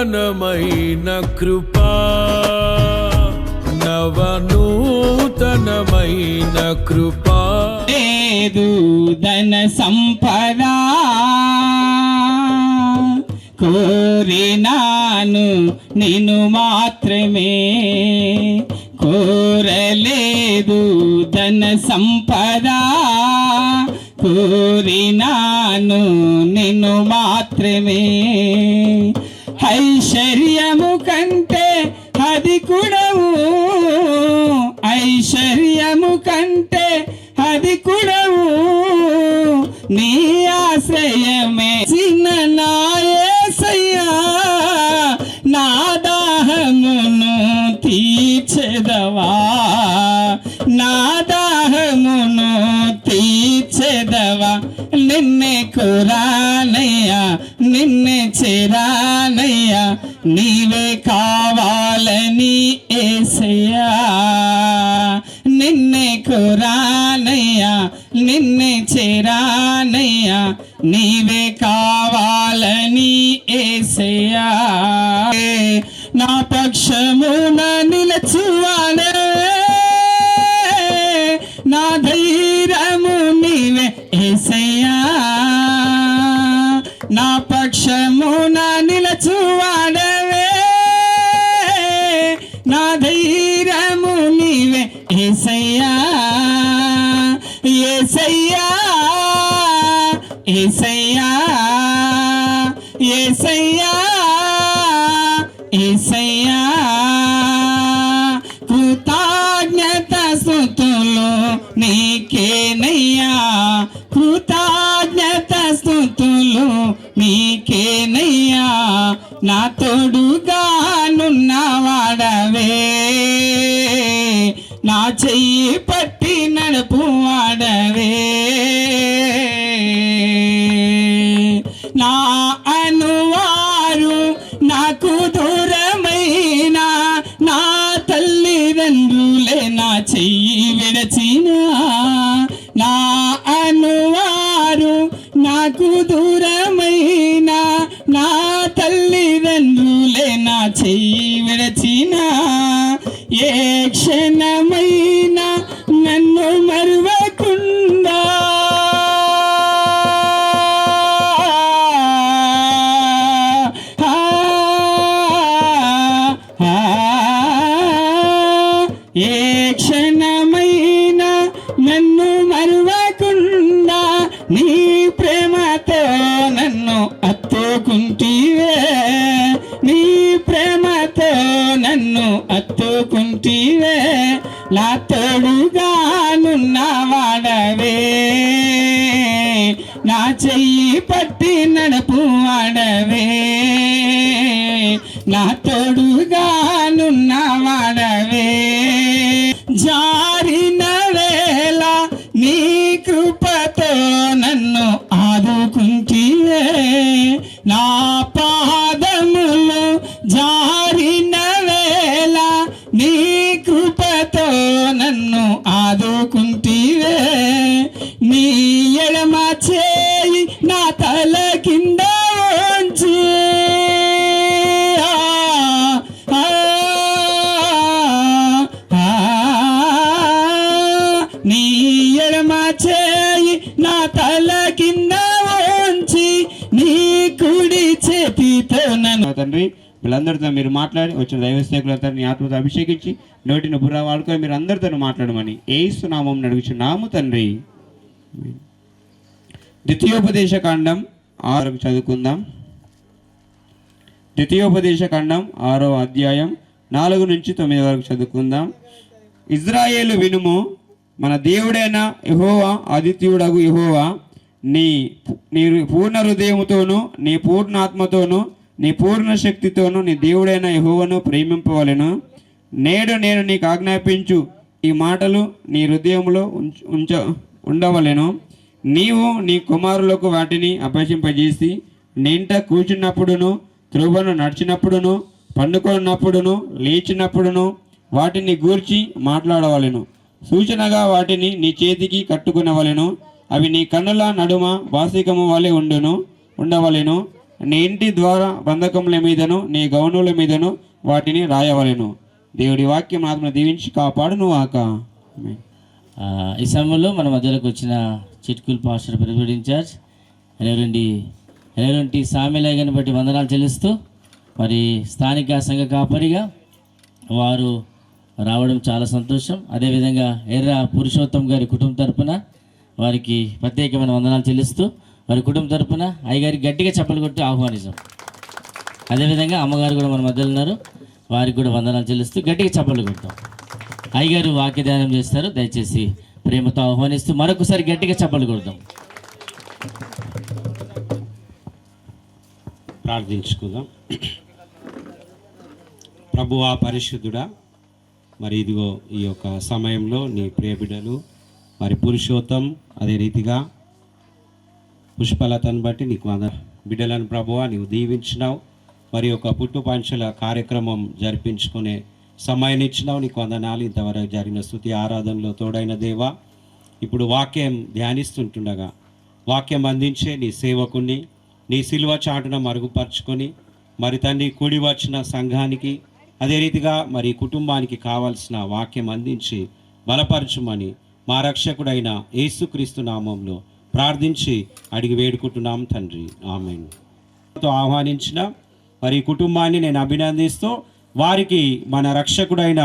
నూతనమైన కృపా, నవనూతనమైన కృపా. లేదు ధన సంపద కోరినాను నిన్ను మాత్రమే, కోరలేదు ధన సంపద కోరినాను నిన్ను మాత్రమే. ఐశ్వర్యము కంటే అది కూడవు, ఐశ్వర్యము కంటే అది కూడవు, నీ ఆశ్రయమే చిన్న నా యేసయ్యా, నా దాహమును తీర్చెదవా, నా దాహమును తీర్చెదవా. నిన్నే కోరానయ్యా, నిన్నే చేరానయ్యా, నీవే కావాలని యేసయ్యా. నిన్నే కోరానయ్యా, నిన్నే చేరానయ్యా, నీవే కావాలని యేసయ్యా. నా పక్షమున నిలచువాడే, నా ధైర్యము నీవే యేసయ్యా. నా పక్షమున నిలచువాడవే, నా ధైర్యము నీవే యేసయ్యా. యేసయ్యా యేసయ్యా యేసయ్యా యేసయ్యా. కృతజ్ఞత స్తుతులు నీకేనయ్యా, కృతజ్ఞత స్తుతులు నీకేనయ్యా. నా తోడుగానున్నవాడవే, నా చెయ్యి పట్టి నడుపు వాడవే, నా అనువారు నాకు దూరమైన నా తల్లిదండ్రులే నా చెయ్యి విడచిన, నా అనువారు నాకు దూరమైన నా తల్లిదండ్రులే నా చెయ్యి విడచిన, ఏ క్షణమైనా నన్ను మరువకుండా ఏ క్షణమైనా నన్ను మరువకుండా నీ ప్రేమతో నన్ను అత్తుకుంటివే, నీ ప్రేమతో నన్ను అత్తుకుంటివే. నా తోడుగానున్నవాడవే, నా చెయ్యి పట్టి నడుపు వాడవే, నా తోడుగానున్నవాడవే. జారిన వేళ నీ కృపతో నన్ను ఆదుకుంటివే, నా పాదములు జారిన వేళ నీ కృపతో నన్ను ఆదుకుంటివే. నీ ఎడమ చేయి నా తల కింద ఉంచి, నీ ఎడమ చేయి నా తల కింద ఉంచి, నీ కుడి చేతితో నన్ను. తండ్రి, వీళ్ళందరితో మీరు మాట్లాడి వచ్చిన దైవ సేవకులంతా నీ ఆత్మతో అభిషేకించి నోటిని బుర్ర వాడుకొని మీరు అందరితో మాట్లాడమని యేసు నామమున అడుగుచున్నాము తండ్రి. ద్వితీయోపదేశ కాండం 6 చదువుకుందాం. ద్వితీయోపదేశ కాండం 6వ అధ్యాయం 4 నుంచి 9 వరకు చదువుకుందాం. ఇజ్రాయేలు వినుము, మన దేవుడైన యెహోవా అద్వితీయుడగు యెహోవా నీ పూర్ణ హృదయముతోనూ నీ పూర్ణ ఆత్మతోనూ నీ పూర్ణ శక్తితోనూ నీ దేవుడైన యెహోవాను ప్రేమింపవలెను. నేడు నేను నీకు ఆజ్ఞాపించు ఈ మాటలు నీ హృదయంలో ఉండవలెను. నీవు నీ కుమారులకు వాటిని అభ్యసింపజేసి నీ ఇంట కూర్చున్నప్పుడును, త్రోవను నడిచినప్పుడును, పండుకొన్నప్పుడును, లేచినప్పుడును వాటిని గూర్చి మాట్లాడవలెను. సూచనగా వాటిని నీ చేతికి కట్టుకునవలెను. అవి నీ కన్నుల నడుమ వాసికము వలె ఉండవలెను. నీ ఇంటి ద్వారా బంధకముల మీదను నీ గౌనుల మీదను వాటిని రాయవలెను. దేవుడి వాక్యం ఆత్మను దీవించి కాపాడును ఆక. ఆమేన్. ఈ సమయంలో మన మధ్యలోకి వచ్చిన చిట్కుల్ పాస్టర్ ప్రెసిడెంట్ ఇన్ఛార్జ్ ఎలవంటి సామెలాగని బట్టి వందనాలు చెల్లిస్తూ, మరి స్థానిక సంఘ కాపరిగా వారు రావడం చాలా సంతోషం. అదేవిధంగా ఎర్ర పురుషోత్తం గారి కుటుంబం తరపున వారికి ప్రత్యేకమైన వందనాలు చెల్లిస్తూ, వారి కుటుంబం తరపున అయ్యగారికి గట్టిగా చప్పలు కొట్టి ఆహ్వానిస్తాం. అదేవిధంగా అమ్మగారు కూడా మన మధ్యలో ఉన్నారు, వారికి కూడా వందనాలు చెల్లిస్తూ గట్టిగా చప్పలు కొడతాం. అయ్యగారు వాక్య ధ్యానం చేస్తారు, దయచేసి ప్రేమతో ఆహ్వానిస్తూ మరొకసారి గట్టిగా చప్పలు కొడతాం. ప్రార్థించుకుందాం. ప్రభువా పరిశుద్ధుడా, మరి ఇదిగో ఈ యొక్క సమయంలో నీ ప్రియ బిడ్డలు మరి పురుషోత్తం, అదే రీతిగా పుష్పలతను బట్టి నీకు బిడ్డలను ప్రభువా నీవు దీవించినావు. మరి ఒక పుట్టు పంచుల కార్యక్రమం జరిపించుకునే సమయాన్ని ఇచ్చినావు, నీకు వందనాలు. ఇంతవరకు జరిగిన స్తుతి ఆరాధనలో తోడైన దేవా, ఇప్పుడు వాక్యం ధ్యానిస్తుంటుండగా వాక్యం అందించే నీ సేవకుని నీ సిలువ చాటున మరుగుపరుచుకొని మరి తండ్రి కూడి వచ్చిన సంఘానికి అదే రీతిగా మరి కుటుంబానికి కావాల్సిన వాక్యం అందించి బలపరచుమని మా రక్షకుడైన యేసుక్రీస్తు నామంలో ప్రార్థించి అడిగి వేడుకుంటున్నాం తండ్రి, ఆమేన్. ఆహ్వానించిన మరి కుటుంబాన్ని నేను అభినందిస్తూ వారికి మన రక్షకుడైన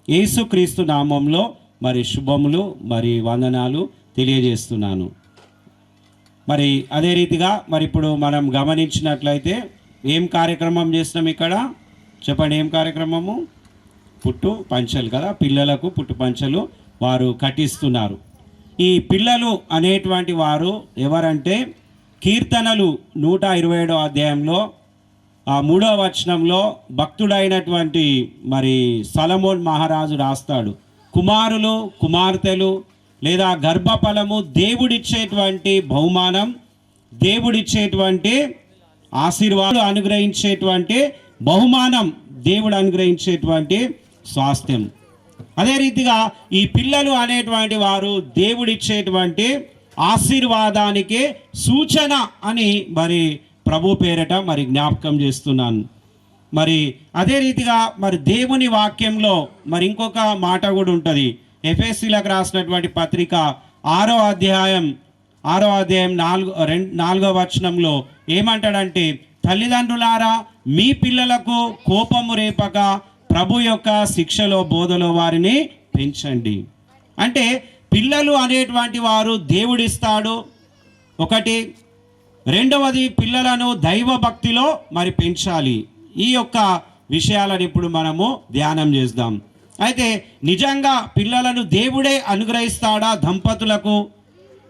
యేసుక్రీస్తు నామంలో మరి శుభములు మరి వందనాలు తెలియజేస్తున్నాను. మరి అదే రీతిగా మరి ఇప్పుడు మనం గమనించినట్లయితే ఏం కార్యక్రమం చేస్తున్నాం ఇక్కడ చెప్పండి, ఏం కార్యక్రమము? పుట్టు పంచలు కదా, పిల్లలకు పుట్టు పంచలు వారు కట్టిస్తున్నారు. ఈ పిల్లలు అనేటువంటి వారు ఎవరంటే కీర్తనలు 127వ అధ్యాయంలో 3వ వచనంలో భక్తుడైనటువంటి మరి సొలొమోన్ మహారాజు రాస్తాడు, కుమారులు కుమార్తెలు లేదా గర్భఫలము దేవుడిచ్చేటువంటి బహుమానం, దేవుడిచ్చేటువంటి ఆశీర్వాదాలు అనుగ్రహించేటువంటి బహుమానం, దేవుడు అనుగ్రహించేటువంటి స్వాస్థ్యం. అదే రీతిగా ఈ పిల్లలు అనేటువంటి వారు దేవుడిచ్చేటువంటి ఆశీర్వాదానికి సూచన అని మరి ప్రభు పేరట మరి జ్ఞాపకం చేస్తున్నాను. మరి అదే రీతిగా మరి దేవుని వాక్యంలో మరి ఇంకొక మాట కూడా ఉంటుంది. ఎఫెసీలకు రాసినటువంటి పత్రిక 6వ అధ్యాయం 4వ వచనంలో ఏమంటాడంటే, తల్లిదండ్రులారా మీ పిల్లలకు కోపము రేపక ప్రభు యొక్క శిక్షలో బోధలో వారిని పెంచండి. అంటే పిల్లలు అనేటువంటి వారు దేవుడిస్తాడు ఒకటి, రెండవది పిల్లలను దైవ భక్తిలో మరి పెంచాలి. ఈ యొక్క విషయాలను ఇప్పుడు మనము ధ్యానం చేద్దాం. అయితే నిజంగా పిల్లలను దేవుడే అనుగ్రహిస్తాడా దంపతులకు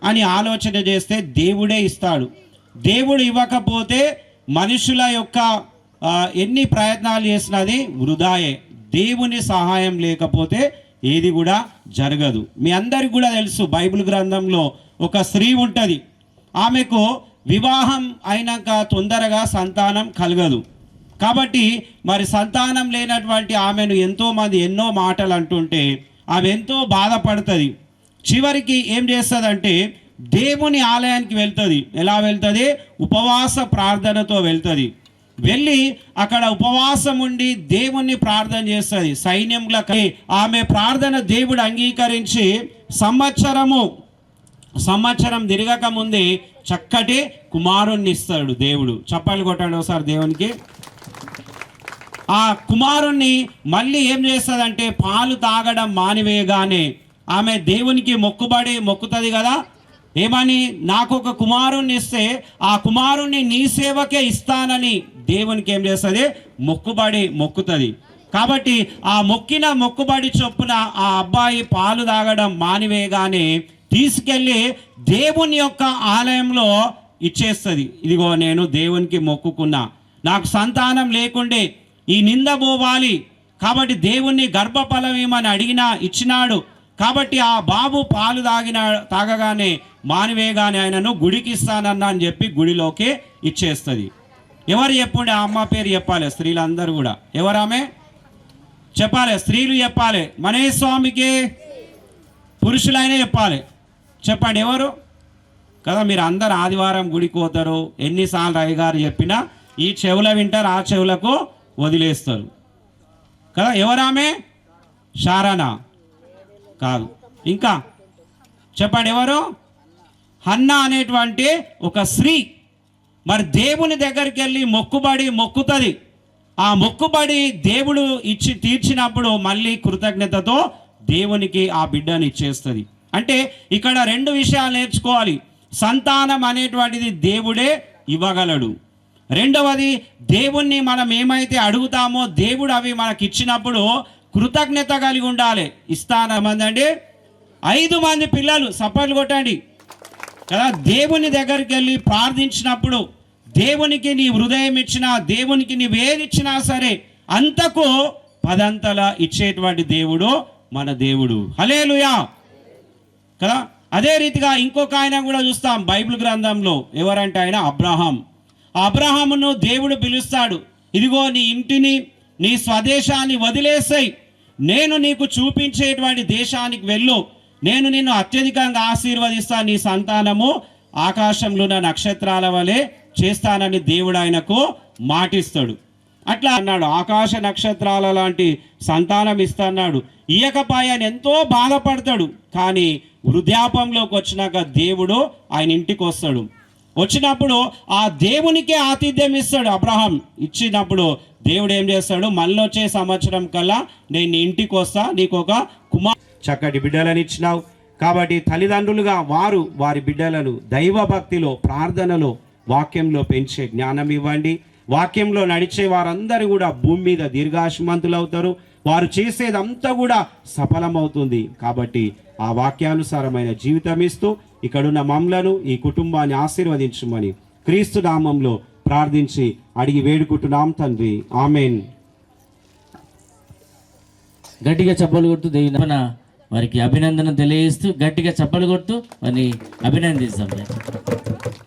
అని ఆలోచన చేస్తే దేవుడే ఇస్తాడు. దేవుడు ఇవ్వకపోతే మనుషుల యొక్క ఎన్ని ప్రయత్నాలు చేసినది వృధాయే. దేవుని సహాయం లేకపోతే ఏది కూడా జరగదు. మీ అందరికి కూడా తెలుసు, బైబిల్ గ్రంథంలో ఒక స్త్రీ ఉంటుంది, ఆమెకు వివాహం అయినాక తొందరగా సంతానం కలగదు. కాబట్టి మరి సంతానం లేనటువంటి ఆమెను ఎంతోమంది ఎన్నో మాటలు అంటుంటే ఆమె ఎంతో బాధపడుతుంది. చివరికి ఏం చేస్తుందంటే దేవుని ఆలయానికి వెళ్తుంది. ఎలా వెళ్తుంది? ఉపవాస ప్రార్థనతో వెళ్తుంది. వెళ్ళి అక్కడ ఉపవాసం ఉండి దేవుణ్ణి ప్రార్థన చేస్తుంది. సైన్యంలో ఆమె ప్రార్థన దేవుడు అంగీకరించి సంవత్సరం తిరగక ముందే చక్కటి కుమారుణ్ణి ఇస్తాడు దేవుడు. చప్పలు కొట్టండి ఒకసారి దేవునికి. ఆ కుమారుణ్ణి మళ్ళీ ఏం చేస్తుందంటే పాలు తాగడం మానివేయగానే ఆమె దేవునికి మొక్కుతుంది కదా, ఏమని? నాకు ఒక కుమారుణ్ణి ఇస్తే ఆ కుమారుణ్ణి నీ సేవకే ఇస్తానని దేవునికి ఏం చేస్తుంది? మొక్కుతుంది. కాబట్టి ఆ మొక్కుబడి చొప్పున ఆ అబ్బాయి పాలు తాగడం మానివేయగానే తీసుకెళ్ళి దేవుని యొక్క ఆలయంలో ఇచ్చేస్తుంది. ఇదిగో నేను దేవునికి మొక్కుకున్నా, నాకు సంతానం లేకుండే ఈ నింద పోవాలి, కాబట్టి దేవుణ్ణి గర్భఫలం ఏమని అడిగినా ఇచ్చినాడు, కాబట్టి ఆ బాబు పాలు తాగగానే మానివేయగానే ఆయనను గుడికి ఇస్తానన్నా అని చెప్పి గుడిలోకి ఇచ్చేస్తుంది. ఎవరు చెప్పండి? ఆ అమ్మ పేరు చెప్పాలి. స్త్రీలందరూ కూడా ఎవరామె చెప్పాలి, స్త్రీలు చెప్పాలి. మనేస్వామికి పురుషులైనా చెప్పాలి. చెప్పండి ఎవరు? కదా. మీరు అందరు ఆదివారం గుడికి పోతారు, ఎన్నిసార్లు అయ్యగారు చెప్పినా ఈ చెవుల వింటారు, ఆ చెవులకు వదిలేస్తారు కదా. ఎవరామె? షారానా కాదు, ఇంకా చెప్పండి ఎవరు? హన్నా అనేటువంటి ఒక స్త్రీ. మరి దేవుని దగ్గరికి వెళ్ళి మొక్కుతుంది. ఆ మొక్కుబడి దేవుడు తీర్చినప్పుడు మళ్ళీ కృతజ్ఞతతో దేవునికి ఆ బిడ్డను ఇచ్చేస్తుంది. అంటే ఇక్కడ 2 విషయాలు నేర్చుకోవాలి. సంతానం అనేటువంటిది దేవుడే ఇవ్వగలడు. రెండవది, దేవుణ్ణి మనం ఏమైతే అడుగుతామో దేవుడు అవి మనకి ఇచ్చినప్పుడు కృతజ్ఞత కలిగి ఉండాలి. ఇస్తానమందండి 5 మంది పిల్లలు, సపర్లు కొట్టండి కదా. దేవుని దగ్గరికి వెళ్ళి ప్రార్థించినప్పుడు దేవునికి నీ హృదయం ఇచ్చినా, దేవునికి నీవు ఏది ఇచ్చినా సరే అంతకు 10 అంతల ఇచ్చేటువంటి దేవుడు మన దేవుడు. హల్లెలూయా కదా. అదే రీతిగా ఇంకొక ఆయన కూడా చూస్తాం బైబిల్ గ్రంథంలో. ఎవరంటే ఆయన అబ్రహాం. అబ్రహామును దేవుడు పిలుస్తాడు, ఇదిగో నీ ఇంటిని, నీ స్వదేశాన్ని వదిలేసాయి, నేను నీకు చూపించేటువంటి దేశానికి వెళ్ళు, నేను నిన్ను అత్యధికంగా ఆశీర్వదిస్తాను, నీ సంతానము ఆకాశంలో ఉన్న నక్షత్రాల వలె చేస్తానని దేవుడు ఆయనకు మాటిస్తాడు. అట్లా అన్నాడు, ఆకాశ నక్షత్రాల లాంటి సంతానం ఇస్తాడు. ఇయ్యకపాయని ఎంతో బాధపడతాడు. కానీ వృద్ధాపంలోకి వచ్చినాక దేవుడు ఆయన ఇంటికి వస్తాడు. వచ్చినప్పుడు ఆ దేవునికే ఆతిథ్యం ఇస్తాడు. అబ్రహాం ఇచ్చినప్పుడు దేవుడు ఏం చేస్తాడు, మళ్ళీ వచ్చే సంవత్సరం కల్లా నేను నీ ఇంటికి వస్తా, నీకు ఒక చక్కటి బిడ్డలను ఇచ్చినావు. కాబట్టి తల్లిదండ్రులుగా వారి బిడ్డలను దైవ భక్తిలో, ప్రార్థనలో, వాక్యంలో పెంచే జ్ఞానం ఇవ్వండి. వాక్యంలో నడిచే వారందరూ కూడా భూమి మీద దీర్ఘాయుష్మంతులు అవుతారు. వారు చేసేదంతా కూడా సఫలమవుతుంది. కాబట్టి ఆ వాక్యానుసారమైన జీవితం ఇస్తూ ఇక్కడున్న మమ్మలను, ఈ కుటుంబాన్ని ఆశీర్వదించమని క్రీస్తు నామంలో ప్రార్థించి అడిగి వేడుకుంటున్నాం తండ్రి, ఆమెన్. గట్టిగా చప్పలు కొడుతూ దేవుని వారికి అభినందన తెలియజేస్తూ గట్టిగా చప్పలు కొడుతూ వారిని అభినందిస్తాం.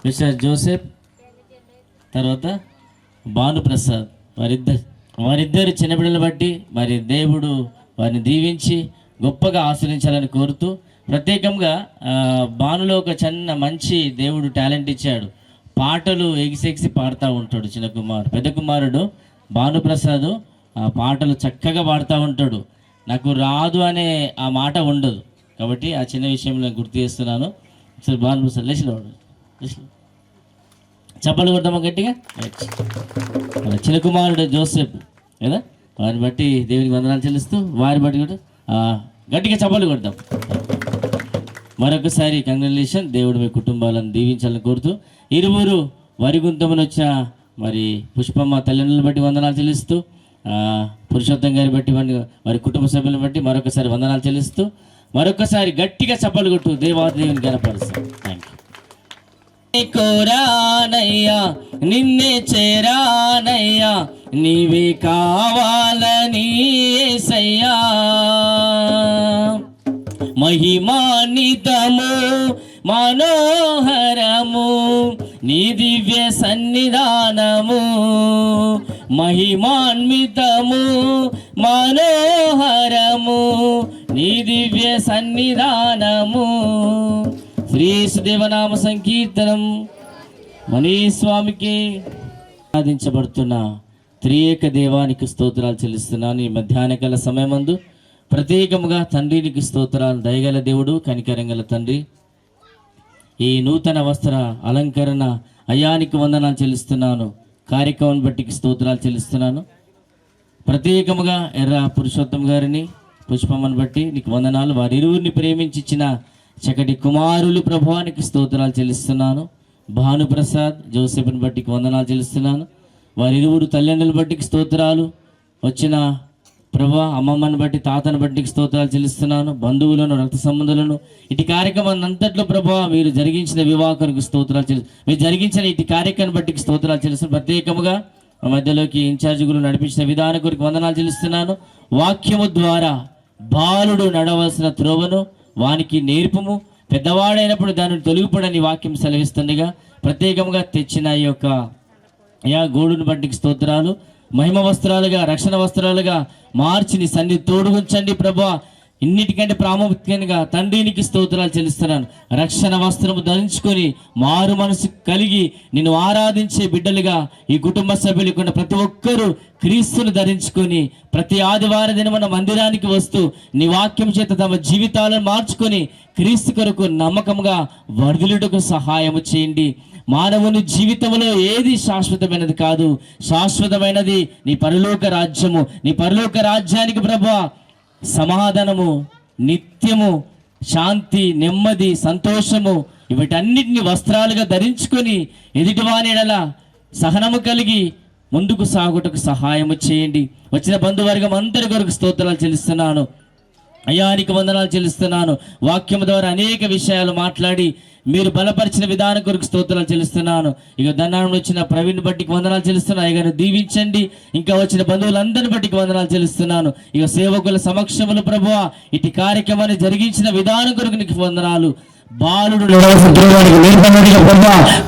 మిస్టర్ జోసెఫ్, తర్వాత భానుప్రసాద్, వారిద్దరు చిన్నపిల్లలు బట్టి మరి దేవుడు వారిని దీవించి గొప్పగా ఆశ్రయించాలని కోరుతూ, ప్రత్యేకంగా భానులో ఒక చిన్న మంచి దేవుడు టాలెంట్ ఇచ్చాడు. పాటలు ఎగిసెగిసి పాడుతూ ఉంటాడు పెద్ద కుమారుడు భానుప్రసాద్. ఆ పాటలు చక్కగా పాడుతూ ఉంటాడు. నాకు రాదు అనే ఆ మాట ఉండదు. కాబట్టి ఆ చిన్న విషయంలో గుర్తు చేస్తున్నాను. ఒకసారి భానుప్రసాద్ లేచిలో చప్పలు కొడతామా గట్టిగా. చిన్న కుమారుడు జోసెఫ్ కదా, వారిని బట్టి దేవునికి వందనాలు చెల్లిస్తూ వారి బట్టి కూడా గట్టిగా చప్పలు కొడతాం. మరొకసారి కంగ్రాచులేషన్. దేవుడు మీ కుటుంబాలను దీవించాలని కోరుతూ, ఇరువురు వరిగుంతమును వచ్చిన మరి పుష్పమ్మ తల్లిదండ్రులను బట్టి వందనాలు చెల్లిస్తూ, పురుషోత్తం గారి బట్టి వారి కుటుంబ సభ్యులను బట్టి మరొకసారి వందనాలు చెల్లిస్తూ, మరొకసారి గట్టిగా చప్పలు కొట్టు దేవుని గణపరుస్తాం. Thank you. కోరానయ్యా నిన్నే చేరానయ్యా, నీవే కావాలని యేసయ్యా. మహిమాన్వితము మనోహరము నీ దివ్య సన్నిధానము, మహిమాన్వితము మనోహరము నీ దివ్య సన్నిధానము. శ్రీ సుదేవనామ సంకీర్తనం. మనీస్వామికి ఆరాధించబడుతున్న త్రియేక దేవానికి స్తోత్రాలు చెల్లిస్తున్నాను. ఈ మధ్యాహ్నకాల సమయమందు ప్రత్యేకముగా తండ్రికి స్తోత్రాలు. దయగల దేవుడు, కనికరంగల తండ్రి, ఈ నూతన వస్త్ర అలంకరణ అయానికి వందనాలు చెల్లిస్తున్నాను. కార్యక్రమం బట్టి స్తోత్రాలు చెల్లిస్తున్నాను. ప్రత్యేకముగా ఎర్ర పురుషోత్తం గారిని, పుష్పమ్మను బట్టి నీకు వందనాలు. వారి ఇరువురిని ప్రేమించి ఇచ్చిన చక్కటి కుమారులు ప్రభువానికి స్తోత్రాలు చెల్లిస్తున్నాను. భానుప్రసాద్, జోసెఫ్ని బట్టి వందనాలు చెల్లిస్తున్నాను. వారి ఇరువురు తల్లిదండ్రులు బట్టి స్తోత్రాలు. వచ్చిన ప్రభా అమ్మమ్మని బట్టి, తాతను బట్టి స్తోత్రాలు చెల్లిస్తున్నాను. బంధువులను, రక్త సంబంధులను, ఇటు కార్యక్రమాన్ని అంతట్లో ప్రభా మీరు జరిగించిన వివాహానికి స్తోత్రాలు మీరు జరిగించిన ఇటు కార్యక్రమం బట్టి స్తోత్రాలు చెల్లిస్తున్నాను. ప్రత్యేకముగా మా మధ్యలోకి ఇన్ఛార్జిగులు నడిపించిన విధానం కొరకు వందనాలు చెల్లిస్తున్నాను. వాక్యము ద్వారా బాలుడు నడవలసిన త్రోవను వానికి నేర్పుము, పెద్దవాడైనప్పుడు దానిని తొలగిపోడని వాక్యం సెలవిస్తుండగా, ప్రత్యేకంగా తెచ్చిన ఈ యొక్క గోడును బట్టి స్తోత్రాలు. మహిమ వస్త్రాలుగా, రక్షణ వస్త్రాలుగా మార్చి నీ సన్నిధి తోడుగుంచండి ప్రభా. ఇన్నిటికంటే ప్రాముఖ్యంగా తండ్రికి స్తోత్రాలు చెల్లిస్తున్నాను. రక్షణ వస్త్రము ధరించుకొని మారు మనసు కలిగి నిన్ను ఆరాధించే బిడ్డలుగా ఈ కుటుంబ సభ్యులు కూడా ప్రతి ఒక్కరూ క్రీస్తును ధరించుకొని ప్రతి ఆదివారం దినమున మందిరానికి వస్తూ నీ వాక్యం చేత తమ జీవితాలను మార్చుకొని క్రీస్తు కొరకు నమ్మకంగా వర్ధిల్లుటకు సహాయము చేయండి. మానవుని జీవితంలో ఏది శాశ్వతమైనది కాదు. శాశ్వతమైనది నీ పరలోక రాజ్యము. నీ పరలోక రాజ్యానికి ప్రభువా సమాధానము, నిత్యము, శాంతి, నెమ్మది, సంతోషము వీటన్నిటిని వస్త్రాలుగా ధరించుకొని ఎదుటివాని ఎడల సహనము కలిగి ముందుకు సాగుటకు సహాయము చేయండి. వచ్చిన బంధువర్గం అందరి కొరకు స్తోత్రాలు చెల్లిస్తున్నాను. అయ్యానికి వందనాలు చెల్లిస్తున్నాను. వాక్యం ద్వారా అనేక విషయాలు మాట్లాడి మీరు బలపరిచిన విధానం కొరకు స్తోత్రాలు చెల్లిస్తున్నాను. ఇక దండాలను వచ్చిన ప్రవీణ్ బట్టికి వందనాలు చెల్లిస్తున్నాను. అయ్యగారు దీవించండి. ఇంకా వచ్చిన బంధువులందరిని బట్టికి వందనాలు చెల్లిస్తున్నాను. ఇక సేవకుల సమక్షములు ప్రభువా ఇటు కార్యక్రమాన్ని జరిగించిన విధానం కొరకు నీకు వందనాలు. బాలుడు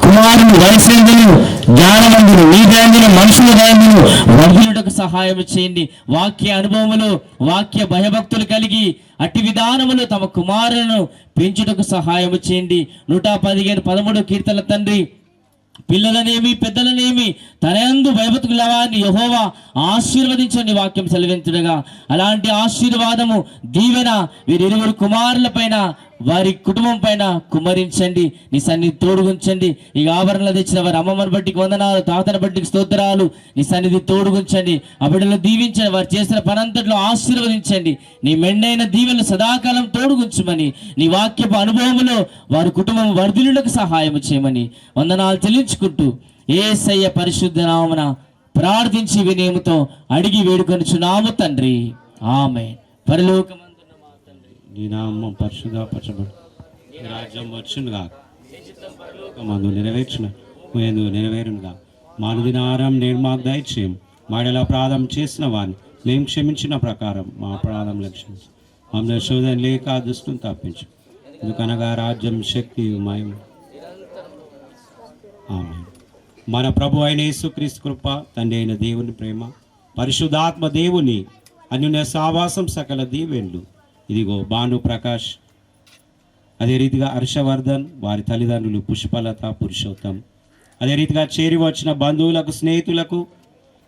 కుమారుని వయసేందులు జ్ఞానవంతులు నీదేందులు మనుషుల దయందులు వర్ధులకు సహాయం చేయండి. వాక్య అనుభవములు వాక్య భయభక్తులు కలిగి అట్టి విధానములు తమ కుమారులను పెంచుటకు సహాయం చేయండి. 115:13 కీర్తనల తండ్రి పిల్లలనేమి పెద్దలనేమి తనయందు భయభక్తుల వారిని యెహోవా ఆశీర్వదించండి వాక్యం సెలవించుడగా. అలాంటి ఆశీర్వాదము దీవెన వీరిరువురు కుమారుల పైన వారి కుటుంబం పైన కుమ్మరించండి. నీ సన్నిధి తోడుగుంచండి. ఈ ఆభరణలు తెచ్చిన వారి అమ్మమ్మని బట్టికి వందనాలు, తాతని బట్టికి స్తోత్రాలు. నీ సన్నిధి తోడుగుంచండి. ఆ బిడ్డలు దీవించండి. వారు చేసిన పనంతట్లో ఆశీర్వదించండి. నీ మెండైన దీవెనలు సదాకాలం తోడుగుంచమని నీ వాక్యపు అనుభవములో వారి కుటుంబం వర్ధిల్లుటకు సహాయం చేయమని వందనాలు చెల్లించుకుంటూ యేసయ్య పరిశుద్ధ నామమున ప్రార్థించి వినయముతో అడిగి వేడుకొనుచున్నాము తండ్రి. ఆమేన్. పరలోకమందున్న మా తండ్రి, నీ నామం పరిశుద్ధపరచబడు, నీ రాజ్యం వచ్చునుగా, మందు నెరవేర్చిన నెరవేరునుగా. మానుదిన ఆహారం నేడు మాకు దయచేయం. మాడలా అపరాధం చేసిన వారిని మేము క్షమించిన ప్రకారం మా అపరాధం క్షమించు. మమ్మల్ని శోధన లేక దుష్టుని తప్పించు. ఎందుకనగా రాజ్యం, శక్తి, మహిమ. ఆమేన్. మన ప్రభు అయిన యేసుక్రీస్తు కృప, తండ్రి అయిన దేవుని ప్రేమ, పరిశుద్ధాత్మ దేవుని అన్యున్య సావాసం, సకల దీవెన్లు ఇదిగో భాను ప్రకాష్, అదే రీతిగా హర్షవర్ధన్, వారి తల్లిదండ్రులు పుష్పలత, పురుషోత్తం, అదే రీతిగా చేరి వచ్చిన బంధువులకు, స్నేహితులకు,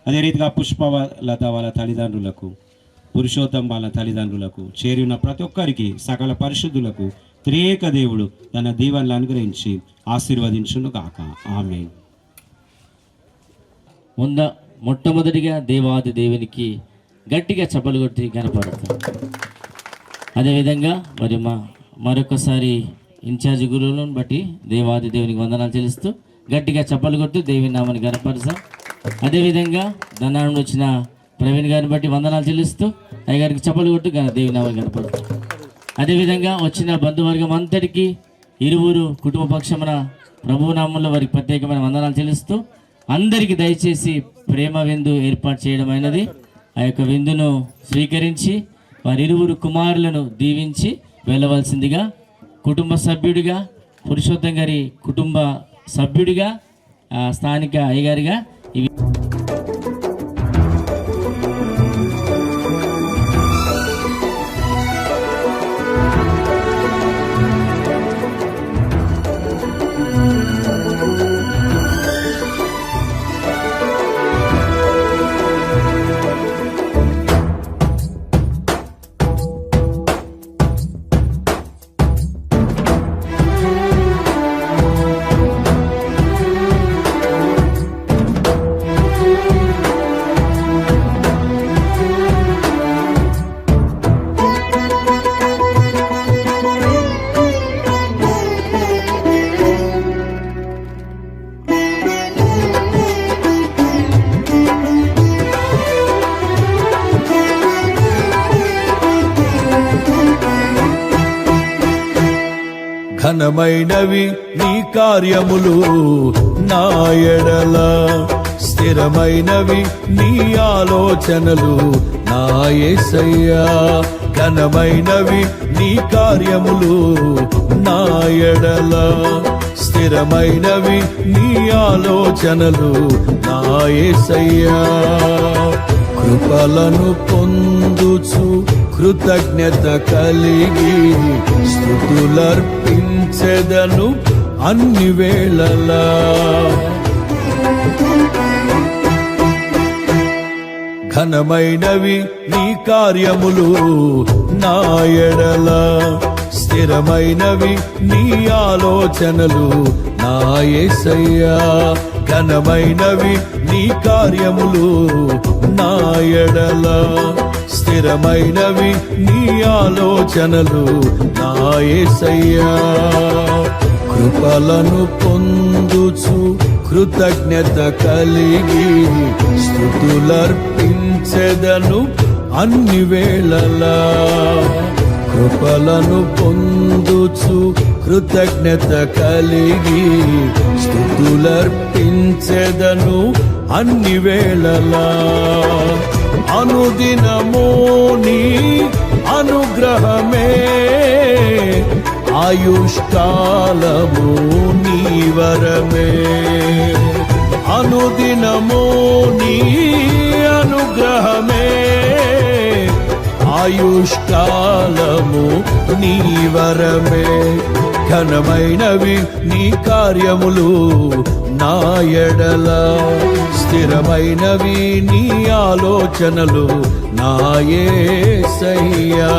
అదే రీతిగా పుష్పలత వాళ్ళ తల్లిదండ్రులకు, పురుషోత్తం వాళ్ళ తల్లిదండ్రులకు, చేరి ఉన్న ప్రతి ఒక్కరికి, సకల పరిశుద్ధులకు త్రియేక దేవుడు తన దీవెనలు అనుగ్రహించి ఆశీర్వదించును గాక. ఆమేన్. మొట్టమొదటిగా దేవాది దేవునికి గట్టిగా చప్పలు కొట్టి కనపడతాం. అదేవిధంగా మరి మరొకసారి ఇన్ఛార్జి గురువులను బట్టి దేవాది దేవునికి వందనాలు చెల్లిస్తూ గట్టిగా చప్పలు కొట్టి దేవుని నామాన్ని కనపరుస్తాం. అదేవిధంగా ధనాన్ని వచ్చిన ప్రవీణ్ గారిని బట్టి వందనాలు చెల్లిస్తూ అయ్యగారికి చప్పలు కొట్టి దేవుని నామాన్ని కనపరుస్తాం. అదేవిధంగా వచ్చిన బంధువర్గం అంతటికీ ఇరువురు కుటుంబ పక్షమున ప్రభువు నామంలో వారికి ప్రత్యేకమైన వందనాలు చెల్లిస్తూ అందరికీ దయచేసి ప్రేమ విందు ఏర్పాటు చేయడమైనది. ఆ యొక్క విందును స్వీకరించి వారిరువురు కుమారులను దీవించి వెళ్ళవలసిందిగా కుటుంబ సభ్యుడిగా, పురుషోత్తం గారి కుటుంబ సభ్యుడిగా, స్థానిక అయ్యగారిగా ఇవి ఘనమైనవి నీ కార్యములు నా ఎడల, స్థిరమైనవి నీ ఆలోచనలు నా యేసయ్యా. ఘనమైనవి నీ కార్యములు నా ఎడల, స్థిరమైనవి నీ ఆలోచనలు నా యేసయ్యా. కృపలను పొందుచు కృతజ్ఞత కలిగి స్తుతులర్పించెదను అన్ని వేళలా. ఘనమైనవి నీ కార్యములు నా ఎడల, స్థిరమైనవి నీ ఆలోచనలు నా యేసయ్యా. ఘనమైనవి నీ కార్యములు నా ఎడల, స్థిరమైనవి నీ ఆలోచనలు నా యేసయ్యా. కృపలను పొందుచు కృతజ్ఞత కలిగి స్తుతులర్పించెదను అన్ని వేళలా. కృపలను పొందుచు కృతజ్ఞత కలిగి స్తుతులర్పించెదను అన్ని వేళలా. అనుదినము నీ అనుగ్రహమే, ఆయుష్కాలము నీ వరమే. అనుదినము నీ అనుగ్రహమే, ఆయుష్కాలము నీ వరమే. ఘనమైనవి నీ కార్యములు నా ఎడల, స్థిరమైనవి నీ ఆలోచనలు నా యేసయ్యా.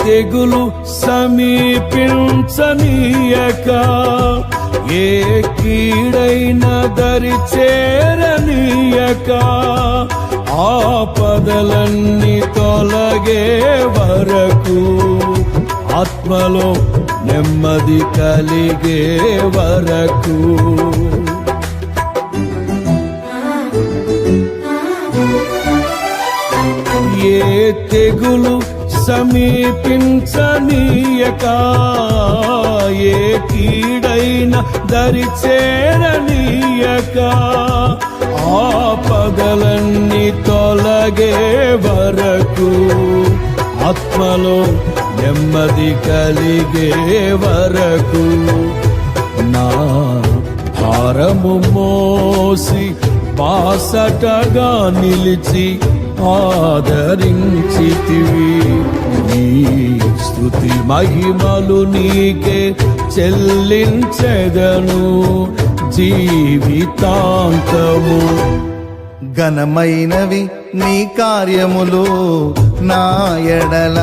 తెగులు సమీపించనీయక, ఏ కీడైన దరి చేరనీయక, ఆపదలన్నీ తొలగే వరకు, ఆత్మలో నెమ్మది కలిగే వరకు. ఏ తెగులు సమీపించనీయక, ఏ కీడైన దరి చేరనీయక, ఆపదలన్నీ తొలగే వరకు, ఆత్మలో నెమ్మది కలిగే వరకు. నా భారము మోసి బాసటగా నిలిచి ఆదరించితివి. నీ స్తుతి మహిమలు నీకే చెల్లించెదను జీవితాంతము. ఘనమైనవి నీ కార్యములు నా ఎడల,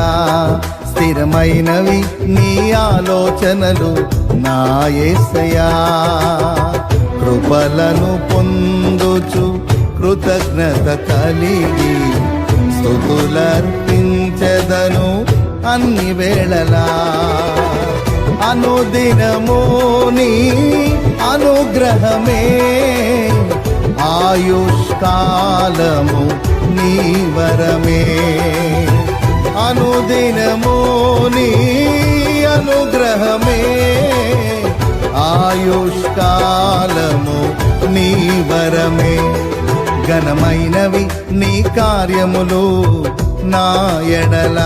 స్థిరమైనవి నీ ఆలోచనలు నా యేసయ్యా. కృపలను పొందుచు కృతజ్ఞత కలిగి స్తుతులర్పించెదను అన్ని వేళలా. అనుదినము నీ అనుగ్రహమే, ఆయుష్కాలము నీ వరమే. అనుదినము నీ అనుగ్రహమే, ఆయుష్కాలము నీ వరమే. ఘనమైనవి నీ కార్యములు నా ఎడల,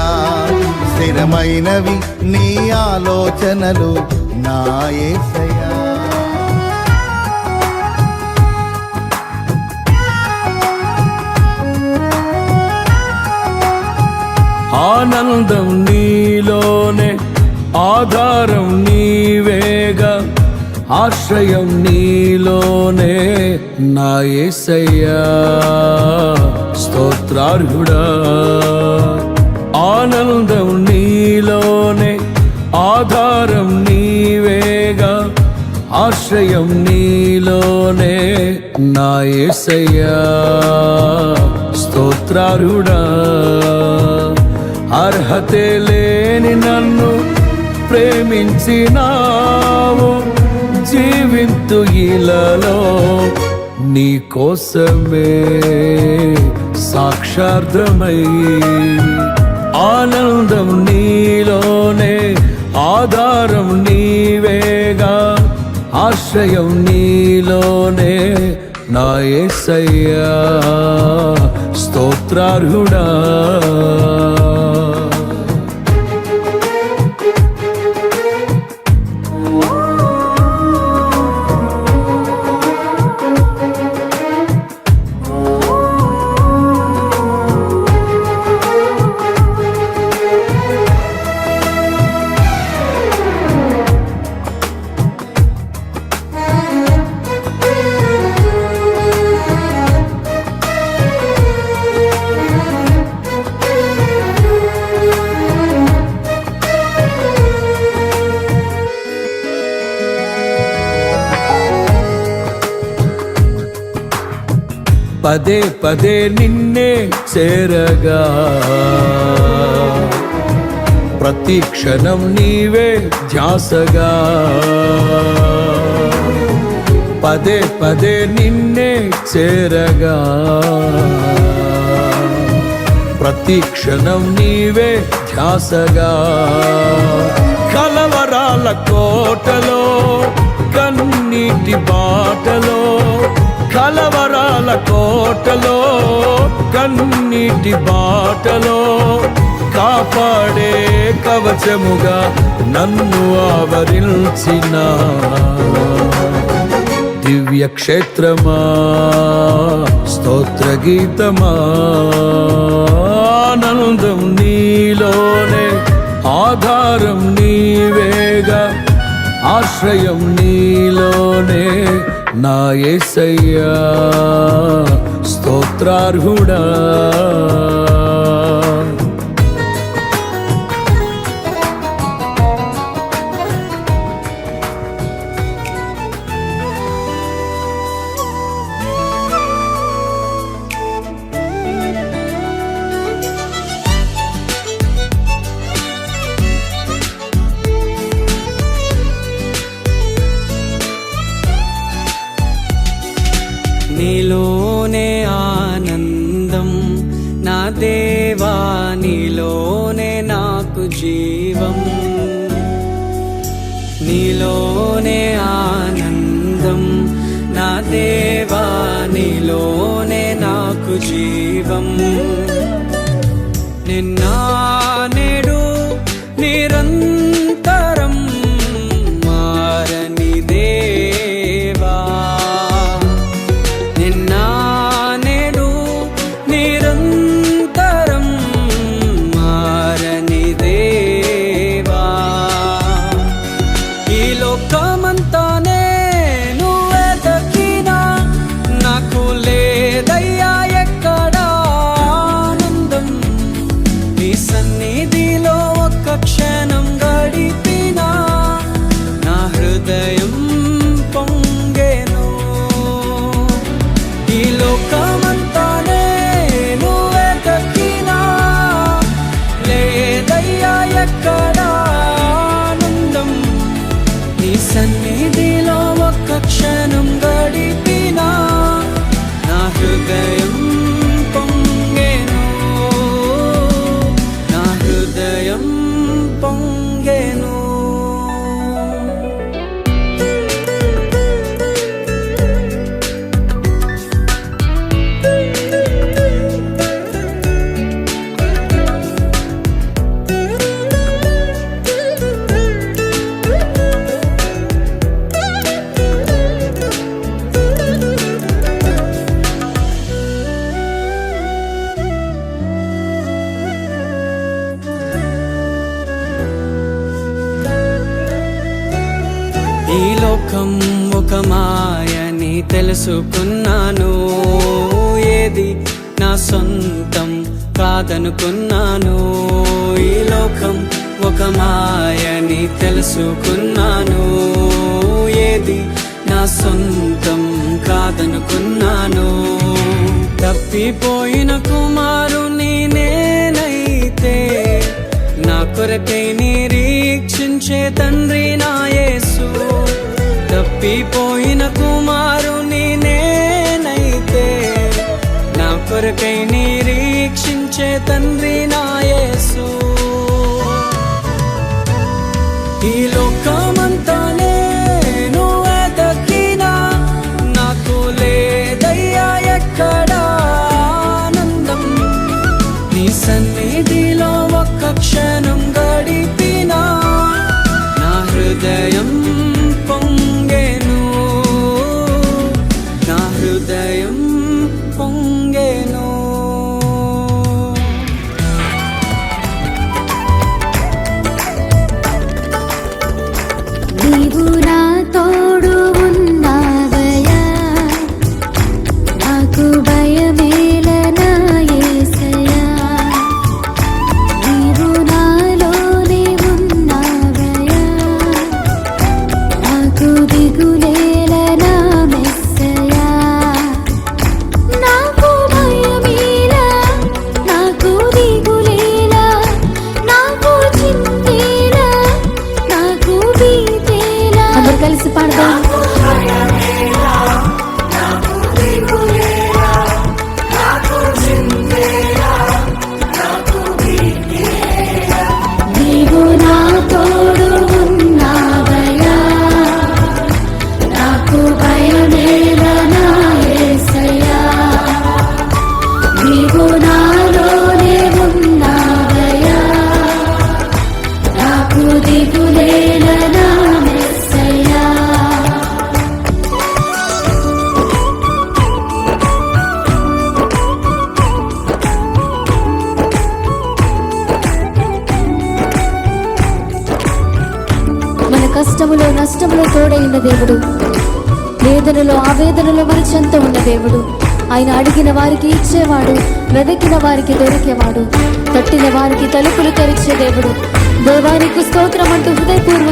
స్థిరమైనవి నీ ఆలోచనలు నా యేసయ్యా. ఆనందం నీలోనే, ఆధారం నీవేగా, ఆశ్రయం నీలోనే నా యేసయ్యా. స్తోత్రార్హుడా. ఆనందం నీలోనే, ఆధారం నీవేగా, ఆశ్రయం నీలోనే నా యేసయ్యా. స్తోత్రారుడా. అర్హతే లేని నన్ను ప్రేమించినావు, జీవింతు ఇలలో నీ కోసమే సాక్షార్థమై. ఆనందం నీలోనే, ఆధారం నీవేగా, ఆశ్రయం నీలోనే నా యేసయ్యా, స్తోత్రార్హుడా. పదే పదే నిన్నే చేరగా, ప్రతి క్షణం నీవే ధ్యాసగా. పదే పదే నిన్నే చేరగా, ప్రతి క్షణం నీవే ధ్యాసగా. కలవరాల కోటలో, కన్నీటి బాటలో, కలవరాల కోటలో, కన్నీటి బాటలో, కాపాడే కవచముగా నన్ను ఆవరించిన దివ్య క్షేత్రమా, స్తోత్ర గీతమా. ఆనందం నీలోనే, ఆధారం నీవేగా, ఆశ్రయం నీలోనే నా యేసయ్యా, స్తోత్రార్హుడా. నీలోనే ఆనందం నా దేవా, నీలోనే నాకు జీవం. నీలోనే ఆనందం నా దేవా, నీలోనే నాకు జీవం. నిన్న నేడు నిరంతరం మారని దేవా, నిన్న నేడు నిరంతరం మారని దేవా. ఈ లోకమంతానే నువ్వే దక్కినా, నాకు లేదయ్యా ఎక్కడా ఆనందం. నీ సన్నిధిలో ఒక్క క్షణం గడిపినా, నా హృదయం పొంగెను. ఈ లోకమంతానే నువ్వే దక్కినా, లేదయ్యా ఎక్కడా ఆనందం. నీ సన్నిధిలో ఒక్క క్షణం గడిపినా, నా హృదయం పొంగెను, నా హృదయం పొంగెను. ఈ లోకం ఒక మాయని తెలుసుకున్నాను, ఏది నా సొంతం కాదనుకున్నాను. ఈ లోకం ఒక మాయని తెలుసుకున్నాను, ఏది నా సొంతం కాదనుకున్నాను. తప్పి తప్పిపోయిన కుమారుని నేనైతే నా కొరకై నిరీక్షించే తండ్రి నా యేసు. తప్పిపోయిన కుమారుని నేనైతే నా కొరకై నిరీక్షించే తండ్రి నా యేసు. ఈ లోకమంతా నేను వెతకినా నాకు లేదయ్యా ఎక్కడా ఆనందం. నీ సన్నిధిలో ఒక్క క్షణం గడిపినా నా హృదయం పొంగెను, నా హృదయం పొంగెను. నీవు నా తోడు ఉన్నావయ్యా, నాకు భయమేలనా యేసయ్యా. నీవు నాలోనే ఉన్నావయ్యా, నాకు దిగులేలనా మెస్సయ్యా. నాకు భయమేలా, నాకు దిగులేలా, నాకు చింతేలా, నాకు భీతేలా. అందరూ కలిసి పాడదాం. నీవు నా తోడు ఉన్నావయ్యా, నాకు భయమేలనా యేసయ్యా. నీవు నాలోనే ఉన్నావయ్యా, నాకు దిగులేలనా మెస్సయ్యా. మన కష్టములో నష్టములో తోడైన దేవుడు, వేదనలో ఆవేదనలో మన చెంత ఉన్న దేవుడు. ఆయన అడిగిన వారికి ఇచ్చేవాడు, వెదకిన వారికి దొరికేవాడు, తట్టిన వారికి తలుపులు తెరిచే దేవుడు. దేవానికి స్తోత్రం అంటూ హృదయపూర్వక